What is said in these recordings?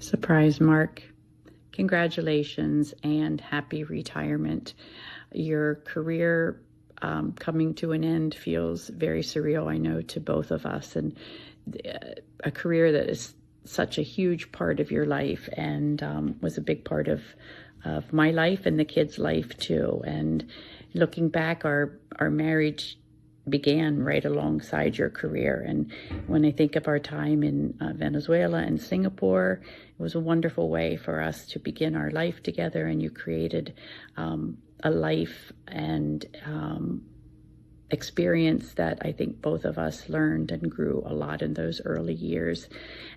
Surprise, Mark. Congratulations and happy retirement. Your career coming to an end feels very surreal, I know, to both of us. And a career that is such a huge part of your life and was a big part of my life and the kids' life too. And looking back, our marriage began right alongside your career. And when I think of our time in Venezuela and Singapore, it was a wonderful way for us to begin our life together. And you created a life and experience that I think both of us learned and grew a lot in those early years.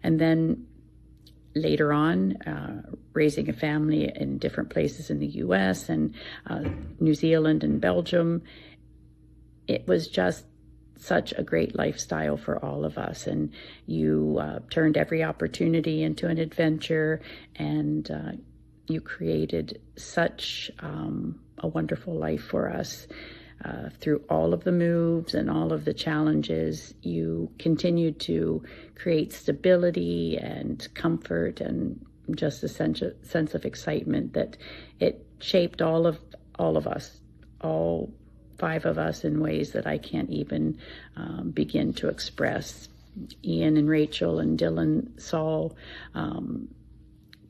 And then later on, raising a family in different places in the US and New Zealand and Belgium, it was just such a great lifestyle for all of us. And you turned every opportunity into an adventure, and you created such a wonderful life for us. Through all of the moves and all of the challenges, you continued to create stability and comfort and just a sense of excitement that it shaped all of us, all 5 of us, in ways that I can't even begin to express. Ian and Rachel and Dylan saw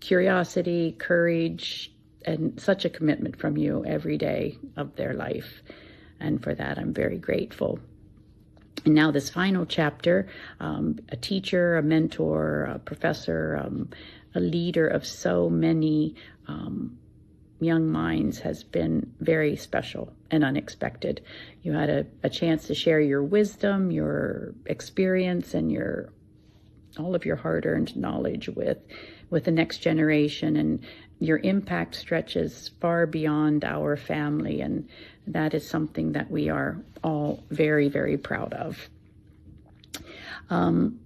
curiosity, courage, and such a commitment from you every day of their life. And for that, I'm very grateful. And now this final chapter, a teacher, a mentor, a professor, a leader of so many young minds has been very special and unexpected. You had a chance to share your wisdom, your experience, and all of your hard-earned knowledge with the next generation, and your impact stretches far beyond our family, and that is something that we are all very, very proud of. I'm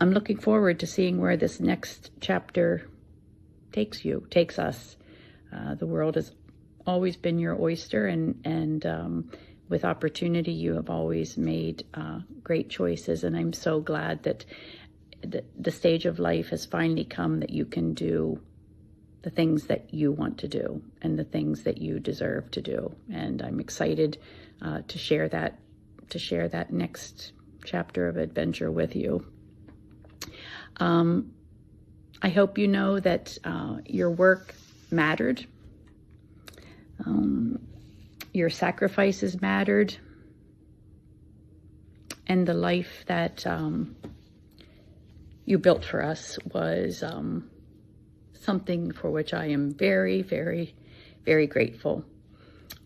looking forward to seeing where this next chapter takes us. The world has always been your oyster, and with opportunity, you have always made great choices. And I'm so glad that the stage of life has finally come that you can do the things that you want to do and the things that you deserve to do. And I'm excited to share that next chapter of adventure with you. I hope you know that your work mattered. Your sacrifices mattered. And the life that you built for us was something for which I am very, very, very grateful.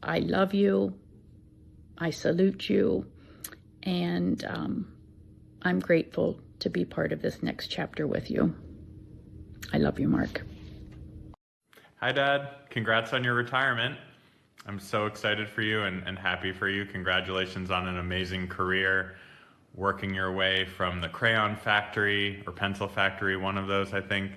I love you. I salute you. And I'm grateful to be part of this next chapter with you. I love you, Mark. Hi, Dad. Congrats on your retirement. I'm so excited for you and happy for you. Congratulations on an amazing career, working your way from the crayon factory or pencil factory, one of those, I think,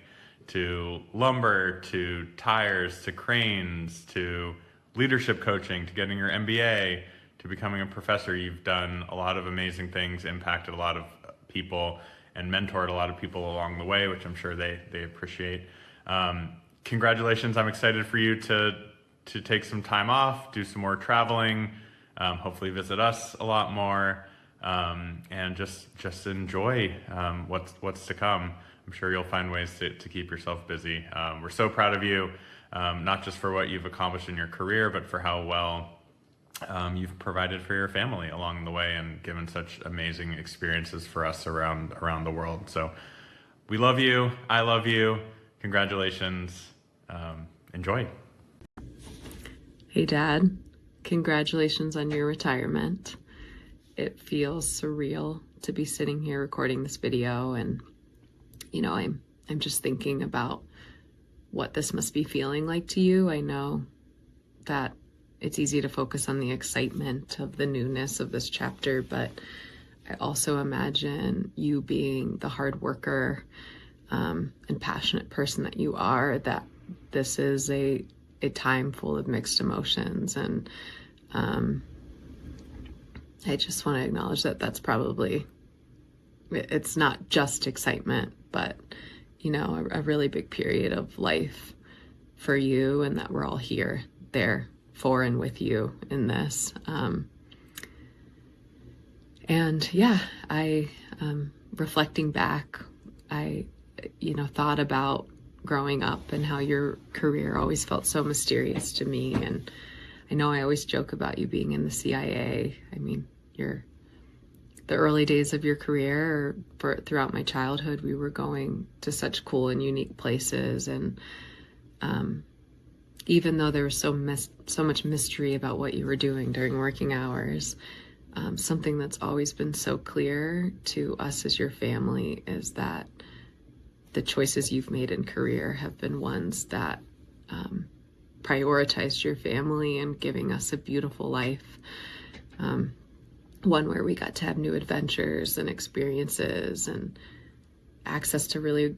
to lumber, to tires, to cranes, to leadership coaching, to getting your MBA, to becoming a professor. You've done a lot of amazing things, impacted a lot of people, and mentored a lot of people along the way, which I'm sure they appreciate. Congratulations. I'm excited for you to take some time off, do some more traveling, hopefully visit us a lot more, and just enjoy what's to come. I'm sure you'll find ways to keep yourself busy. We're so proud of you, not just for what you've accomplished in your career, but for how well you've provided for your family along the way and given such amazing experiences for us around the world. So we love you. I love you. Congratulations. Enjoy. Hey, Dad. Congratulations on your retirement. It feels surreal to be sitting here recording this video, and I'm just thinking about what this must be feeling like to you. I know that it's easy to focus on the excitement of the newness of this chapter, but I also imagine you being the hard worker and passionate person that you are, that this is a time full of mixed emotions. And I just want to acknowledge that that's probably, it's not just excitement, but a really big period of life for you, and that we're all there for and with you in this. And yeah, reflecting back, I thought about growing up and how your career always felt so mysterious to me. And I know I always joke about you being in the CIA. I mean, the early days of your career, throughout my childhood, we were going to such cool and unique places. And even though there was so much mystery about what you were doing during working hours, something that's always been so clear to us as your family is that the choices you've made in career have been ones that prioritized your family and giving us a beautiful life. One where we got to have new adventures and experiences and access to really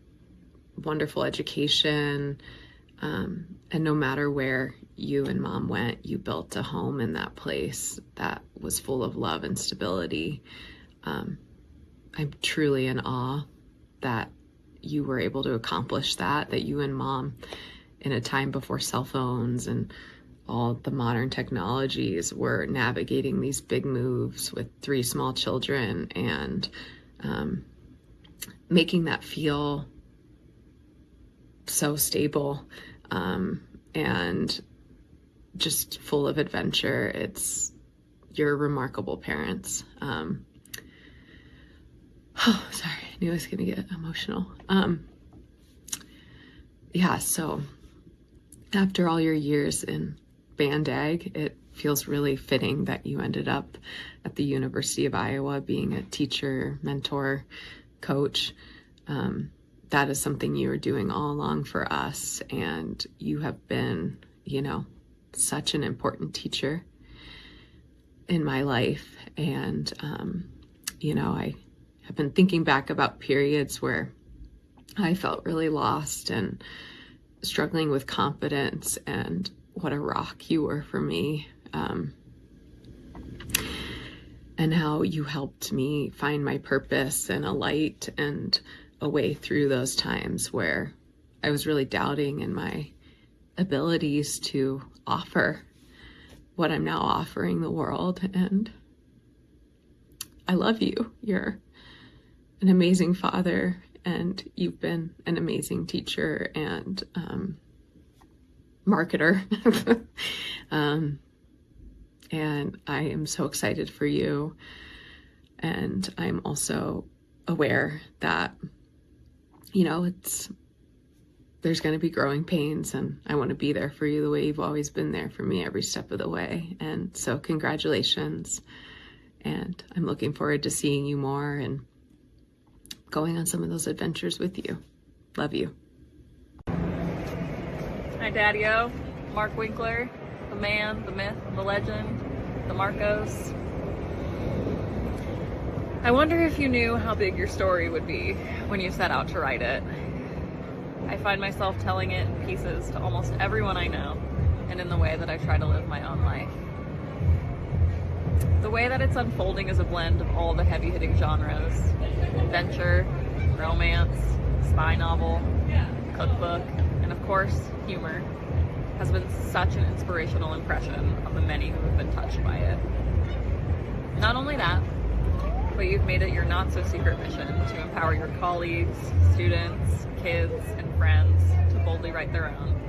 wonderful education. And no matter where you and Mom went, you built a home in that place that was full of love and stability. I'm truly in awe that you were able to accomplish that you and Mom, in a time before cell phones and all the modern technologies, were navigating these big moves with 3 small children and making that feel so stable and just full of adventure. You're remarkable parents. Oh, sorry, I knew I was gonna get emotional. Yeah, so after all your years in Band Ag, it feels really fitting that you ended up at the University of Iowa being a teacher, mentor, coach. That is something you were doing all along for us, and you have been, such an important teacher in my life. And, I have been thinking back about periods where I felt really lost and struggling with confidence, and what a rock you were for me. And how you helped me find my purpose and a light and a way through those times where I was really doubting in my abilities to offer what I'm now offering the world. And I love you. You're an amazing father, and you've been an amazing teacher and marketer. And I am so excited for you. And I'm also aware that, there's going to be growing pains, and I want to be there for you the way you've always been there for me every step of the way. And so congratulations. And I'm looking forward to seeing you more and going on some of those adventures with you. Love you. Hi, Daddy-O. Mark Winkler, the man, the myth, the legend, the Marcos. I wonder if you knew how big your story would be when you set out to write it. I find myself telling it in pieces to almost everyone I know, and in the way that I try to live my own life. The way that it's unfolding is a blend of all the heavy-hitting genres: adventure, romance, spy novel, cookbook, and of course, humor, has been such an inspirational impression on the many who have been touched by it. Not only that, but you've made it your not-so-secret mission to empower your colleagues, students, kids, and friends to boldly write their own.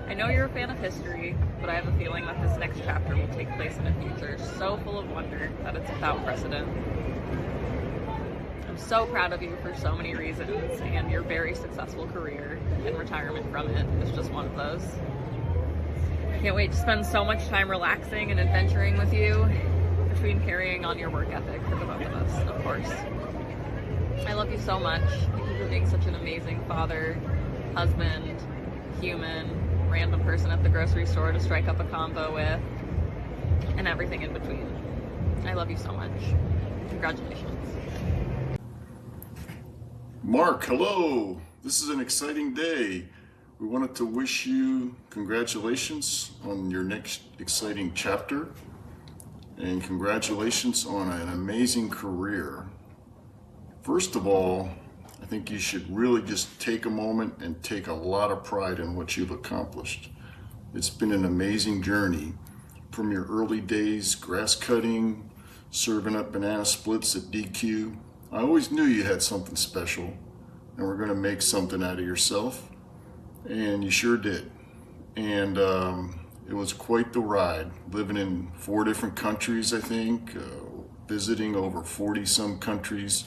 I know you're a fan of history, but I have a feeling that this next chapter will take place in a future so full of wonder that it's without precedent. I'm so proud of you for so many reasons, and your very successful career and retirement from it is just one of those. I can't wait to spend so much time relaxing and adventuring with you, between carrying on your work ethic for the both of us, of course. I love you so much. Thank you for being such an amazing father, husband, human, random person at the grocery store to strike up a combo with, and everything in between. I love you so much. Congratulations. Mark, hello. This is an exciting day. We wanted to wish you congratulations on your next exciting chapter, and congratulations on an amazing career. First of all, I think you should really just take a moment and take a lot of pride in what you've accomplished. It's been an amazing journey from your early days grass cutting, serving up banana splits at DQ. I always knew you had something special and were going to make something out of yourself, and you sure did. And it was quite the ride, living in 4 different countries, I think, visiting over 40 some countries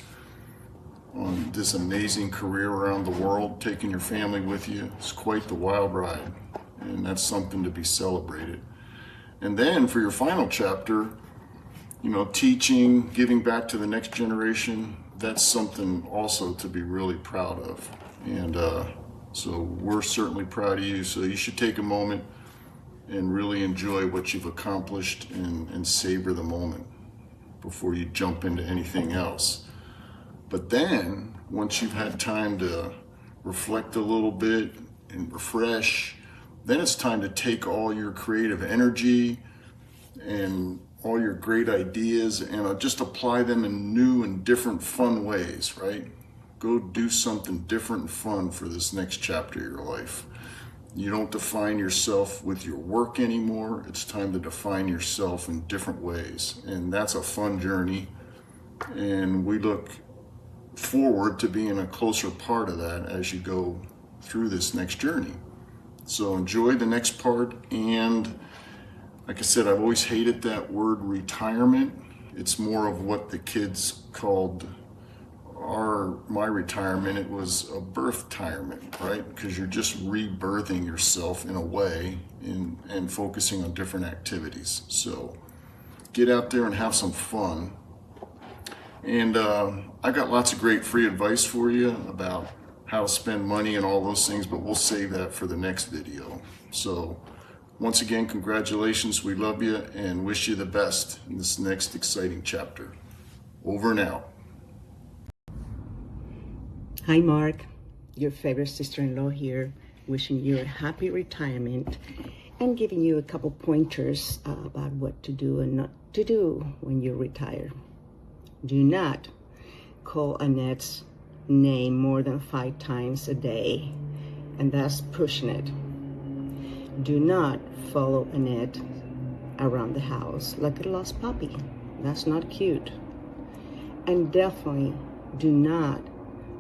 on this amazing career around the world, taking your family with you. It's quite the wild ride, and that's something to be celebrated. And then for your final chapter, you know, teaching, giving back to the next generation, that's something also to be really proud of. And so we're certainly proud of you. So you should take a moment and really enjoy what you've accomplished and savor the moment before you jump into anything else. But then, once you've had time to reflect a little bit and refresh, then it's time to take all your creative energy and all your great ideas and just apply them in new and different fun ways, right? Go do something different and fun for this next chapter of your life. You don't define yourself with your work anymore. It's time to define yourself in different ways. And that's a fun journey. And we look forward to being a closer part of that as you go through this next journey. So enjoy the next part. And like I said, I've always hated that word retirement. It's more of what the kids called my retirement. It was a birth-tirement, right? Because you're just rebirthing yourself in a way and focusing on different activities. So get out there and have some fun. And I got lots of great free advice for you about how to spend money and all those things, but we'll save that for the next video. So once again, congratulations. We love you and wish you the best in this next exciting chapter. Over and out. Hi, Mark. Your favorite sister-in-law here, wishing you a happy retirement and giving you a couple pointers about what to do and not to do when you retire. Do not call Annette's name more than 5 times a day, and that's pushing it. Do not follow Annette around the house like a lost puppy. That's not cute. And definitely do not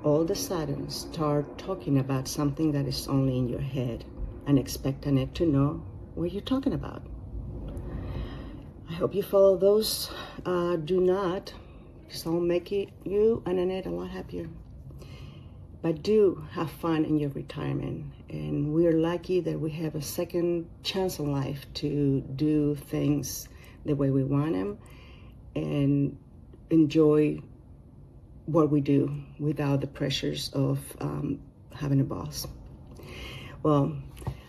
all of a sudden start talking about something that is only in your head and expect Annette to know what you're talking about. I hope you follow those. Do not, because I'll make you and Annette a lot happier. But do have fun in your retirement. And we're lucky that we have a second chance in life to do things the way we want them and enjoy what we do without the pressures of having a boss. Well,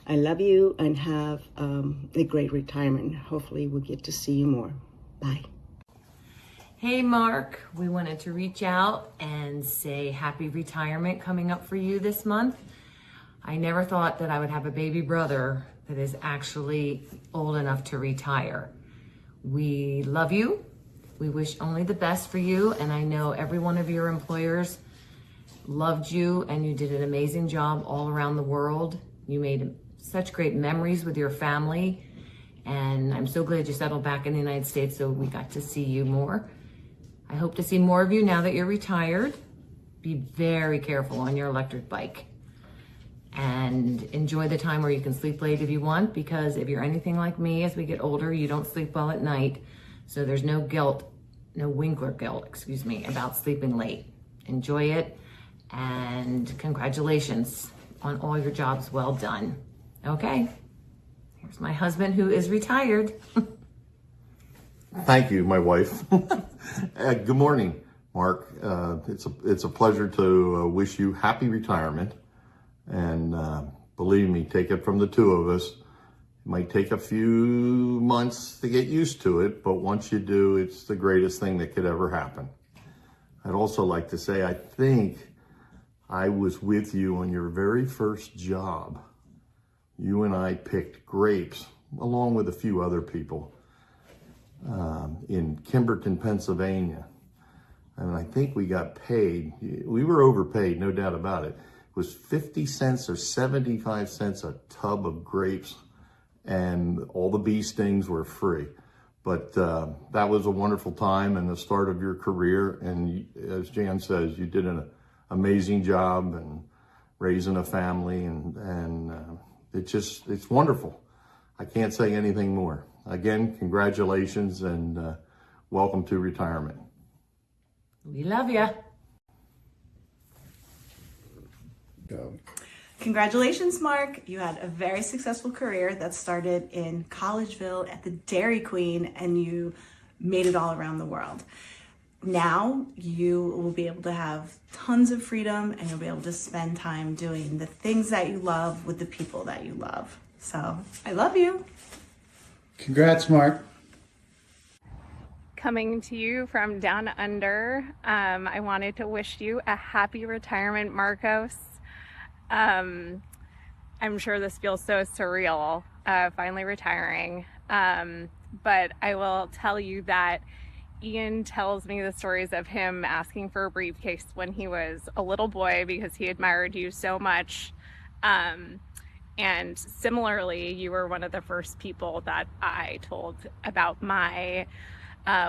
I love you and have a great retirement. Hopefully we'll get to see you more. Bye. Hey Mark, we wanted to reach out and say happy retirement coming up for you this month. I never thought that I would have a baby brother that is actually old enough to retire. We love you. We wish only the best for you, and I know every one of your employers loved you and you did an amazing job all around the world. You made such great memories with your family, and I'm so glad you settled back in the United States so we got to see you more. I hope to see more of you now that you're retired. Be very careful on your electric bike and enjoy the time where you can sleep late if you want, because if you're anything like me, as we get older, you don't sleep well at night. So there's no guilt, no Winkler guilt, about sleeping late. Enjoy it, and congratulations on all your jobs well done. Okay, here's my husband who is retired. Thank you, my wife. Good morning, Mark. It's a pleasure to wish you happy retirement. And believe me, take it from the two of us. It might take a few months to get used to it, but once you do, it's the greatest thing that could ever happen. I'd also like to say, I think I was with you on your very first job. You and I picked grapes, along with a few other people, in Kimberton, Pennsylvania. and I think we got paid. We were overpaid, no doubt about it. It was 50 cents or 75 cents a tub of grapes, and all the bee stings were free. But that was a wonderful time and the start of your career. And as Jan says, you did an amazing job and raising a family, and it's wonderful. I can't say anything more. Again, congratulations and welcome to retirement. We love you. Congratulations, Mark. You had a very successful career that started in Collegeville at the Dairy Queen, and you made it all around the world. Now you will be able to have tons of freedom, and you'll be able to spend time doing the things that you love with the people that you love. So I love you. Congrats, Mark. Coming to you from down under, I wanted to wish you a happy retirement, Marcos. I'm sure this feels so surreal, finally retiring. But I will tell you that Ian tells me the stories of him asking for a briefcase when he was a little boy because he admired you so much. And similarly, you were one of the first people that I told about my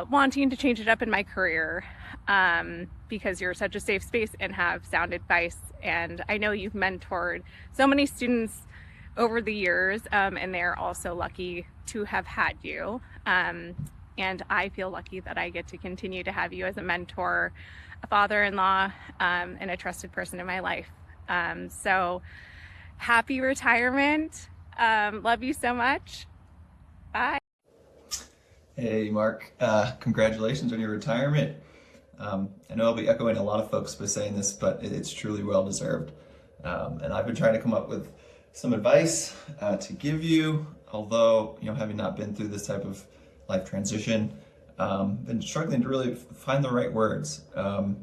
wanting to change it up in my career, because you're such a safe space and have sound advice. And I know you've mentored so many students over the years, and they're also lucky to have had you. And I feel lucky that I get to continue to have you as a mentor, a father-in-law, and a trusted person in my life. So happy retirement. Love you so much. Bye. Hey, Mark. Congratulations on your retirement. I know I'll be echoing a lot of folks by saying this, but it's truly well-deserved. And I've been trying to come up with some advice to give you, although, having not been through this type of life transition, been struggling to really find the right words.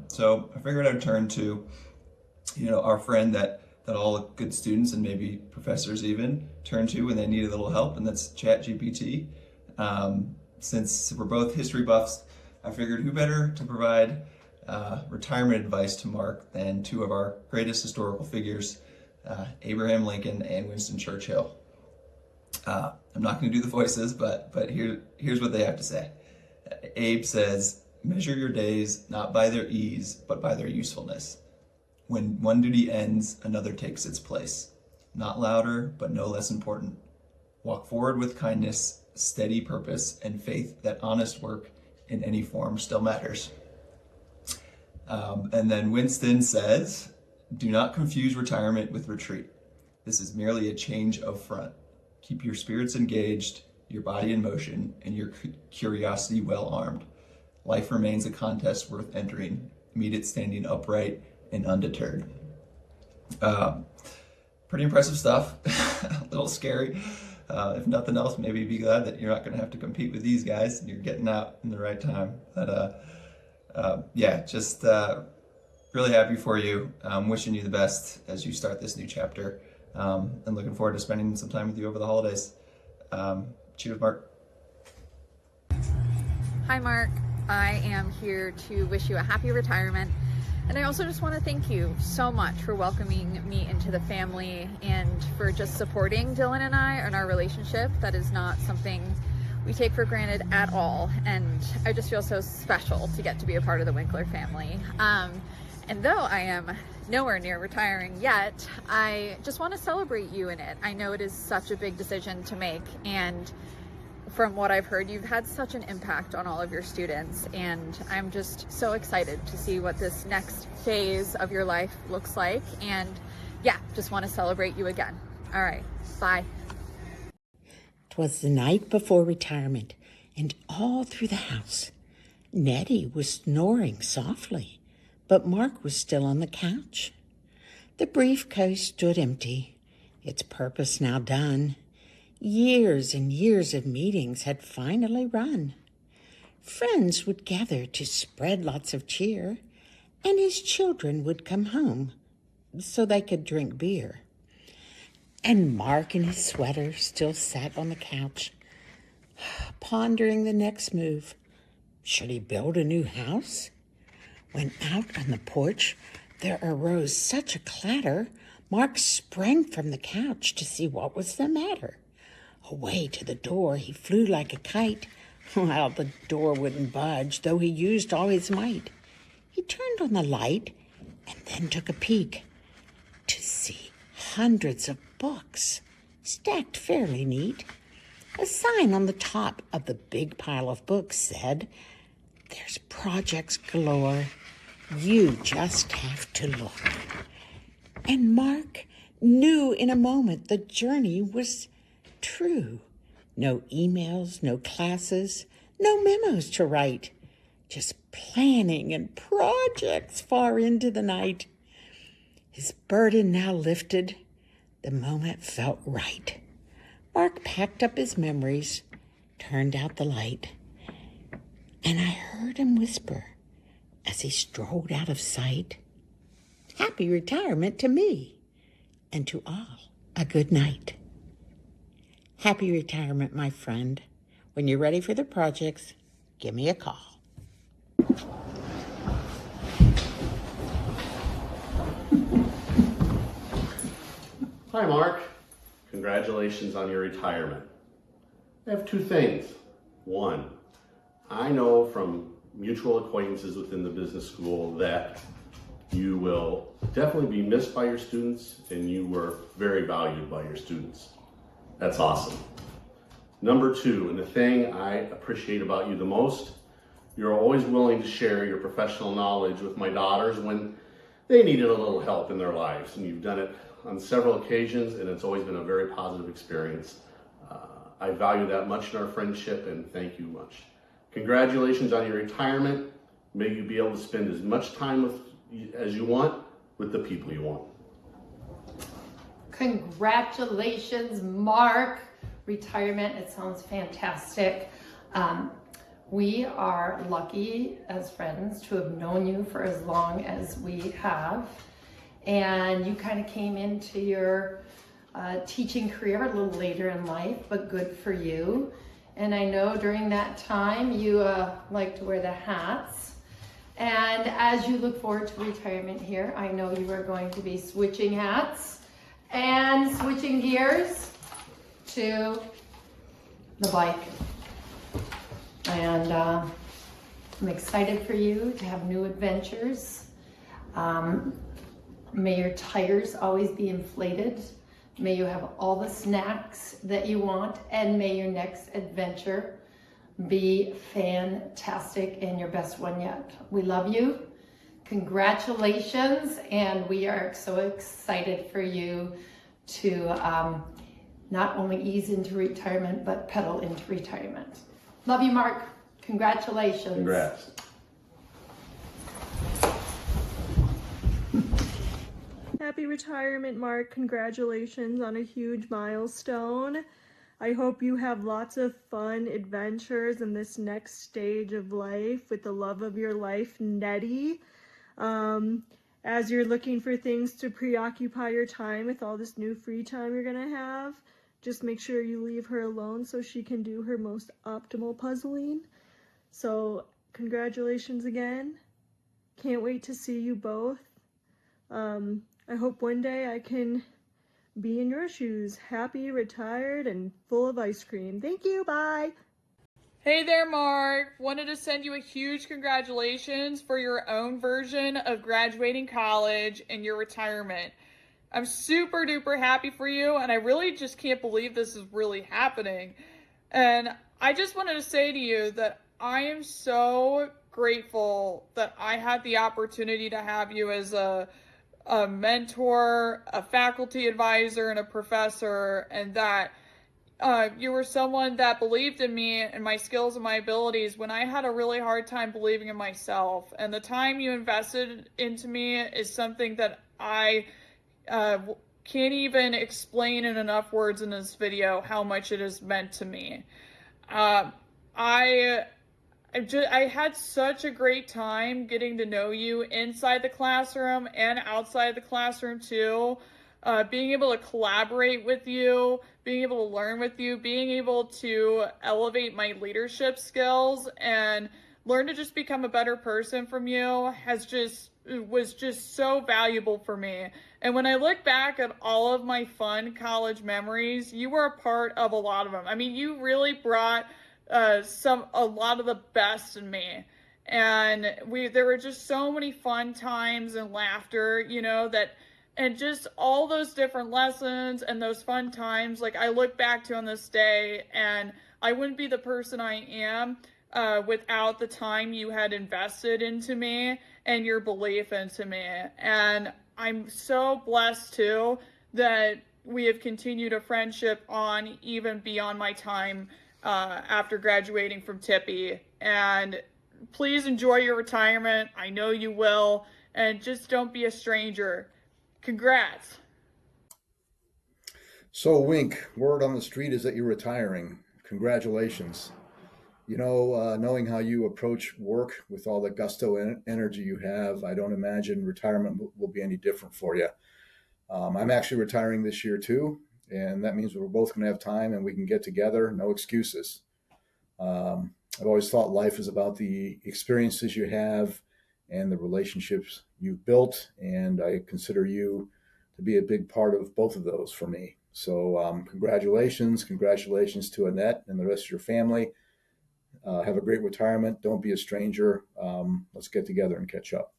So I figured I'd turn to, our friend that all good students and maybe professors even turn to when they need a little help, and that's ChatGPT. Since we're both history buffs, I figured who better to provide retirement advice to Mark than two of our greatest historical figures, Abraham Lincoln and Winston Churchill. I'm not going to do the voices, but here's what they have to say. Abe says, "Measure your days not by their ease, but by their usefulness. When one duty ends, another takes its place. Not louder, but no less important. Walk forward with kindness, steady purpose, and faith that honest work in any form still matters." And then Winston says, "Do not confuse retirement with retreat. This is merely a change of front. Keep your spirits engaged, your body in motion, and your curiosity well armed. Life remains a contest worth entering. Meet it standing upright and undeterred." Pretty impressive stuff. A little scary. If nothing else, maybe be glad that you're not going to have to compete with these guys and you're getting out in the right time. But just really happy for you. Wishing you the best as you start this new chapter, and looking forward to spending some time with you over the holidays. Cheers, Mark. Hi, Mark. I am here to wish you a happy retirement. And I also just want to thank you so much for welcoming me into the family and for just supporting Dylan and I and our relationship. That is not something we take for granted at all. And I just feel so special to get to be a part of the Winkler family. And though I am nowhere near retiring yet, I just want to celebrate you in it. I know it is such a big decision to make, and from what I've heard, you've had such an impact on all of your students, and I'm just so excited to see what this next phase of your life looks like. And yeah, just want to celebrate you again. All right, bye. 'Twas the night before retirement, and all through the house, Nettie was snoring softly, but Mark was still on the couch. The briefcase stood empty, its purpose now done. Years and years of meetings had finally run. Friends would gather to spread lots of cheer, and his children would come home so they could drink beer. And Mark in his sweater still sat on the couch, pondering the next move. Should he build a new house? When out on the porch, there arose such a clatter, Mark sprang from the couch to see what was the matter. Away to the door he flew like a kite. Well, the door wouldn't budge, though he used all his might. He turned on the light and then took a peek to see hundreds of books stacked fairly neat. A sign on the top of the big pile of books said, "There's projects galore. You just have to look." And Mark knew in a moment the journey was true. No emails, no classes, no memos to write. Just planning and projects far into the night. His burden now lifted, the moment felt right. Mark packed up his memories, turned out the light, and I heard him whisper as he strolled out of sight, "Happy retirement to me, and to all a good night." Happy retirement, my friend. When you're ready for the projects, give me a call. Hi, Mark. Congratulations on your retirement. I have two things. One, I know from mutual acquaintances within the business school that you will definitely be missed by your students and you were very valued by your students. That's awesome. Number two, and the thing I appreciate about you the most, you're always willing to share your professional knowledge with my daughters when they needed a little help in their lives. And you've done it on several occasions, and it's always been a very positive experience. I value that much in our friendship, and thank you much. Congratulations on your retirement. May you be able to spend as much time as you want with the people you want. Congratulations, Mark. Retirement, it sounds fantastic. We are lucky as friends to have known you for as long as we have. And you kind of came into your teaching career a little later in life, but good for you. And I know during that time you like to wear the hats. And as you look forward to retirement here, I know you are going to be switching hats and switching gears to the bike. And I'm excited for you to have new adventures. May your tires always be inflated. May you have all the snacks that you want, and may your next adventure be fantastic and your best one yet. We love you. Congratulations, and we are so excited for you to not only ease into retirement, but pedal into retirement. Love you, Mark. Congratulations. Congrats. Happy retirement, Mark. Congratulations on a huge milestone. I hope you have lots of fun adventures in this next stage of life with the love of your life, Nettie. As you're looking for things to preoccupy your time with all this new free time you're gonna have, just make sure you leave her alone so she can do her most optimal puzzling. So congratulations again. Can't wait to see you both. I hope one day I can be in your shoes, happy, retired, and full of ice cream. Thank you, bye. Hey there, Mark. Wanted to send you a huge congratulations for your own version of graduating college and your retirement. I'm super duper happy for you, and I really just can't believe this is really happening. And I just wanted to say to you that I am so grateful that I had the opportunity to have you as a mentor, a faculty advisor, and a professor, and that you were someone that believed in me and my skills and my abilities when I had a really hard time believing in myself. And the time you invested into me is something that I can't even explain in enough words in this video how much it has meant to me. I had such a great time getting to know you inside the classroom and outside the classroom too. Being able to collaborate with you, being able to learn with you, being able to elevate my leadership skills and learn to just become a better person from you was just so valuable for me. And when I look back at all of my fun college memories, you were a part of a lot of them. I mean, you really brought a lot of the best in me. And there were just so many fun times and laughter, you know, and just all those different lessons and those fun times, like I look back to on this day, and I wouldn't be the person I am without the time you had invested into me and your belief into me. And I'm so blessed too that we have continued a friendship on even beyond my time after graduating from Tippie. And please enjoy your retirement. I know you will. And just don't be a stranger. Congrats. So, Wink, word on the street is that you're retiring. Congratulations. You know, knowing how you approach work with all the gusto and energy you have, I don't imagine retirement will be any different for you. I'm actually retiring this year too, and that means we're both going to have time and we can get together. No excuses. I've always thought life is about the experiences you have and the relationships you've built, and I consider you to be a big part of both of those for me. So congratulations to Annette and the rest of your family. Have a great retirement. Don't be a stranger. Let's get together and catch up.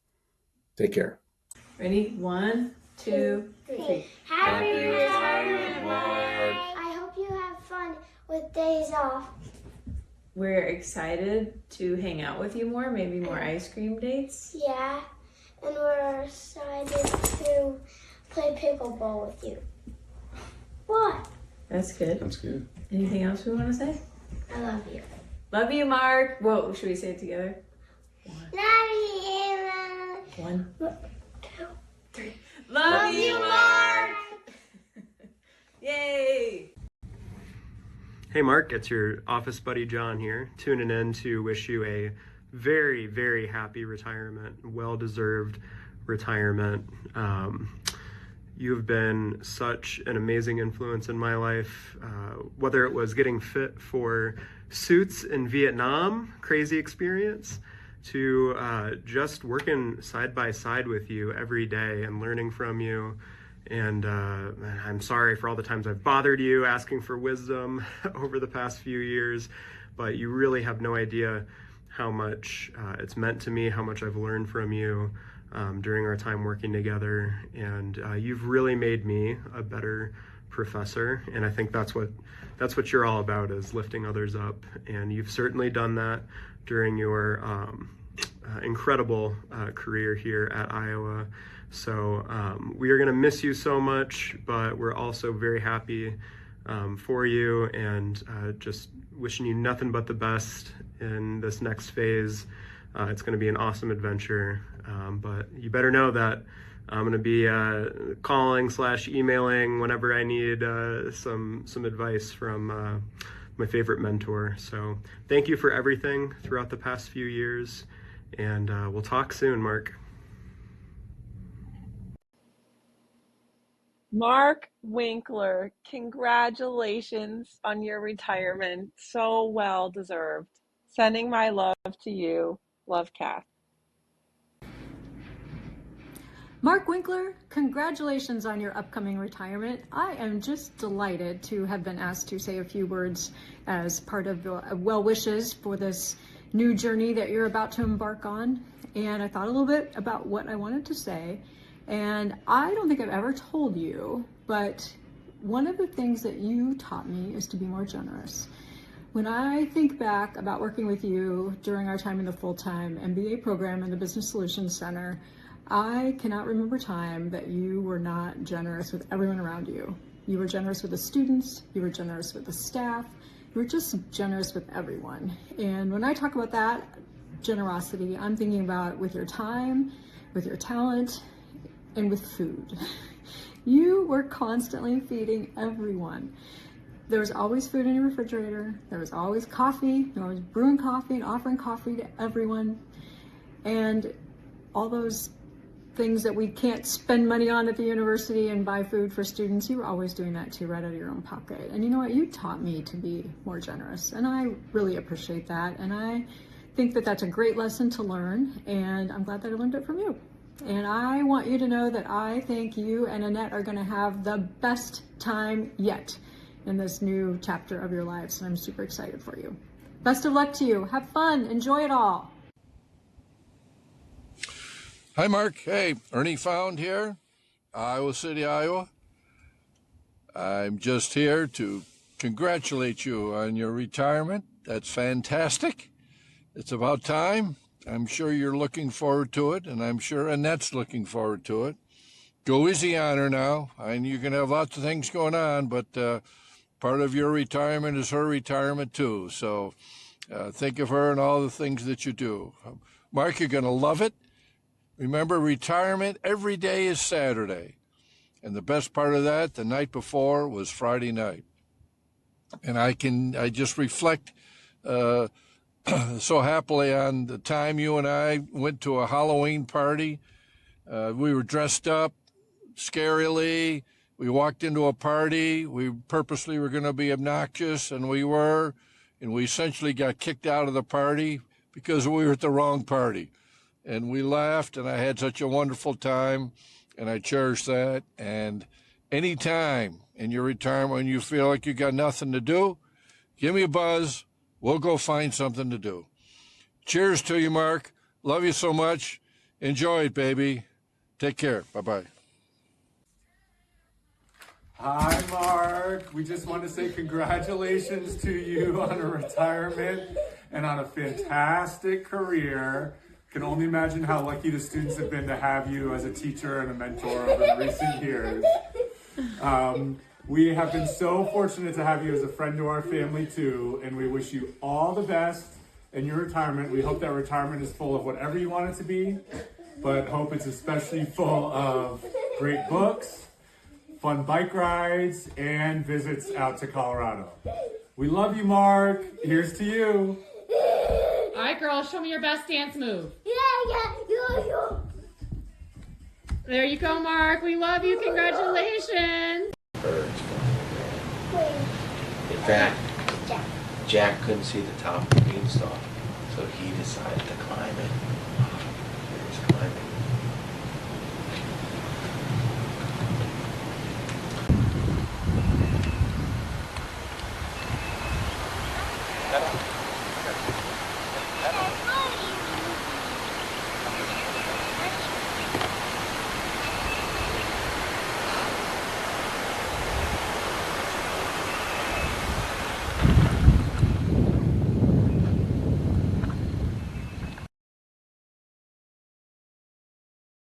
Take care. Ready? 1, 2, 3. Happy retirement, Mark. I hope you have fun with days off. We're excited to hang out with you more, maybe more ice cream dates. Yeah, and we're excited to play pickleball with you. What? That's good. That's good. Anything else we want to say? I love you. Love you, Mark. Whoa, should we say it together? Love you. 1, 2, 3. Love you, Mark. Yay. Hey Mark, it's your office buddy John here, tuning in to wish you a very, very happy retirement, well-deserved retirement. You've been such an amazing influence in my life, whether it was getting fit for suits in Vietnam, crazy experience, to just working side by side with you every day and learning from you. And I'm sorry for all the times I've bothered you asking for wisdom over the past few years, but you really have no idea how much it's meant to me, how much I've learned from you during our time working together. And you've really made me a better professor. And I think that's what you're all about, is lifting others up. And you've certainly done that during your incredible career here at Iowa. So we are going to miss you so much, but we're also very happy for you, and just wishing you nothing but the best in this next phase. It's going to be an awesome adventure, but you better know that I'm going to be calling / emailing whenever I need some advice from my favorite mentor. So thank you for everything throughout the past few years, and we'll talk soon, Mark. Mark Winkler, congratulations on your retirement. So well deserved. Sending my love to you. Love, Kath. Mark Winkler, congratulations on your upcoming retirement. I am just delighted to have been asked to say a few words as part of well wishes for this new journey that you're about to embark on. And I thought a little bit about what I wanted to say. And I don't think I've ever told you, but one of the things that you taught me is to be more generous. When I think back about working with you during our time in the full-time MBA program in the Business Solutions Center, I cannot remember a time that you were not generous with everyone around you. You were generous with the students, you were generous with the staff, you were just generous with everyone. And when I talk about that generosity, I'm thinking about with your time, with your talent, and with food. You were constantly feeding everyone. There was always food in your refrigerator. There was always coffee. You were always brewing coffee and offering coffee to everyone. And all those things that we can't spend money on at the university and buy food for students, you were always doing that too, right out of your own pocket. And you know what? You taught me to be more generous. And I really appreciate that. And I think that that's a great lesson to learn, and I'm glad that I learned it from you. And I want you to know that I think you and Annette are going to have the best time yet in this new chapter of your lives, and I'm super excited for you. Best of luck to you. Have fun. Enjoy it all. Hi, Mark. Hey, Ernie Found here, Iowa City, Iowa. I'm just here to congratulate you on your retirement. That's fantastic. It's about time. I'm sure you're looking forward to it, and I'm sure Annette's looking forward to it. Go easy on her now. I know you're going to have lots of things going on, but part of your retirement is her retirement too. So think of her and all the things that you do. Mark, you're going to love it. Remember, retirement, every day is Saturday. And the best part of that, the night before, was Friday night. And I just reflect so happily on the time you and I went to a Halloween party. We were dressed up scarily. We walked into a party. We purposely were going to be obnoxious, and we were. And we essentially got kicked out of the party because we were at the wrong party. And we laughed, and I had such a wonderful time, and I cherish that. And any time in your retirement when you feel like you got nothing to do, give me a buzz. We'll go find something to do. Cheers to you, Mark. Love you so much. Enjoy it, baby. Take care. Bye-bye. Hi, Mark. We just want to say congratulations to you on a retirement and on a fantastic career. Can only imagine how lucky the students have been to have you as a teacher and a mentor over the recent years. We have been so fortunate to have you as a friend to our family too, and we wish you all the best in your retirement. We hope that retirement is full of whatever you want it to be, but hope it's especially full of great books, fun bike rides, and visits out to Colorado. We love you, Mark. Here's to you. All right, girls, show me your best dance move. There you go, Mark. We love you. Congratulations. In fact, Jack couldn't see the top of the beanstalk, so he decided to climb it.